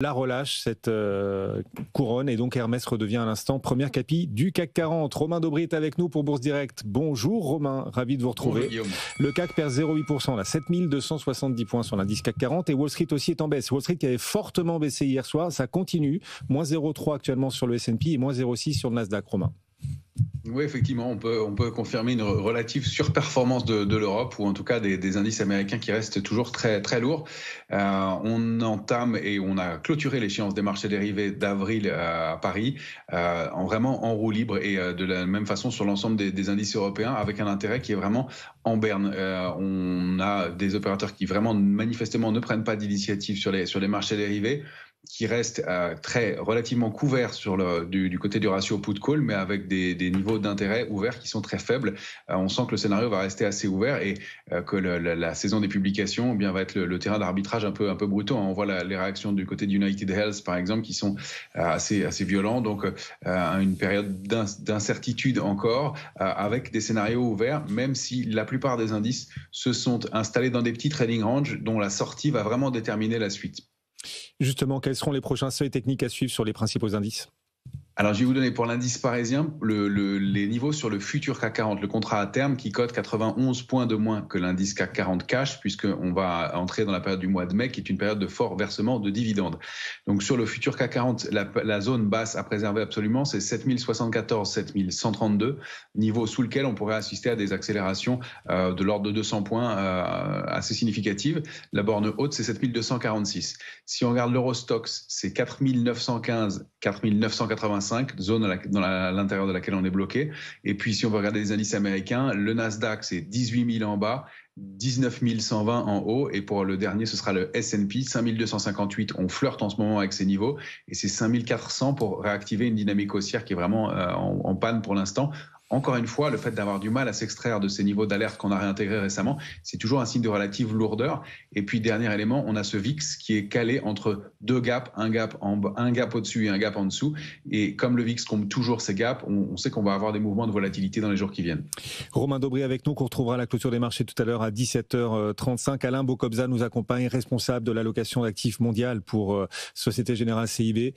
La relâche, cette couronne, et donc Hermès redevient à l'instant première capi du CAC 40. Romain Dobry est avec nous pour Bourse Direct. Bonjour Romain, ravi de vous retrouver. Bonjour Guillaume. Le CAC perd 0,8%, là, 7270 points sur l'indice CAC 40, et Wall Street aussi est en baisse. Wall Street qui avait fortement baissé hier soir, ça continue, moins 0,3 actuellement sur le S&P et moins 0,6 sur le Nasdaq, Romain. Oui, effectivement, on peut confirmer une relative surperformance de l'Europe, ou en tout cas des indices américains qui restent toujours très, très lourds. On entame et on a clôturé l'échéance des marchés dérivés d'avril à Paris, vraiment en roue libre, et de la même façon sur l'ensemble des indices européens, avec un intérêt qui est vraiment en berne. On a des opérateurs qui vraiment manifestement ne prennent pas d'initiative sur les marchés dérivés, qui reste relativement couvert du côté du ratio put-call, mais avec des niveaux d'intérêt ouverts qui sont très faibles. On sent que le scénario va rester assez ouvert, et que la saison des publications va être le terrain d'arbitrage un peu brutaux. On voit les réactions du côté d'United Health, par exemple, qui sont assez violents. Donc, une période d'incertitude encore, avec des scénarios ouverts, même si la plupart des indices se sont installés dans des petits trading ranges dont la sortie va vraiment déterminer la suite. Justement, quels seront les prochains seuils techniques à suivre sur les principaux indices ? Alors, je vais vous donner pour l'indice parisien les niveaux sur le futur CAC 40, le contrat à terme qui cote 91 points de moins que l'indice CAC 40 cash, puisqu'on va entrer dans la période du mois de mai, qui est une période de fort versement de dividendes. Donc, sur le futur CAC 40, la zone basse à préserver absolument, c'est 7074, 7132, niveau sous lequel on pourrait assister à des accélérations de l'ordre de 200 points assez significatives. La borne haute, c'est 7246. Si on regarde l'Eurostoxx, c'est 4915, 4985, zone à l'intérieur de laquelle on est bloqué. Et puis, si on veut regarder les indices américains, le Nasdaq, c'est 18 000 en bas, 19 120 en haut, et pour le dernier, ce sera le S&P, 5258. On flirte en ce moment avec ces niveaux, et c'est 5400 pour réactiver une dynamique haussière qui est vraiment en panne pour l'instant. Encore une fois, le fait d'avoir du mal à s'extraire de ces niveaux d'alerte qu'on a réintégrés récemment, c'est toujours un signe de relative lourdeur. Et puis, dernier élément, on a ce VIX qui est calé entre deux gaps, un gap au-dessus et un gap en dessous. Et comme le VIX compte toujours ces gaps, on sait qu'on va avoir des mouvements de volatilité dans les jours qui viennent. Romain Dobry avec nous, qu'on retrouvera à la clôture des marchés tout à l'heure à 17h35. Alain Bocobza nous accompagne, responsable de l'allocation d'actifs mondiale pour Société Générale CIB.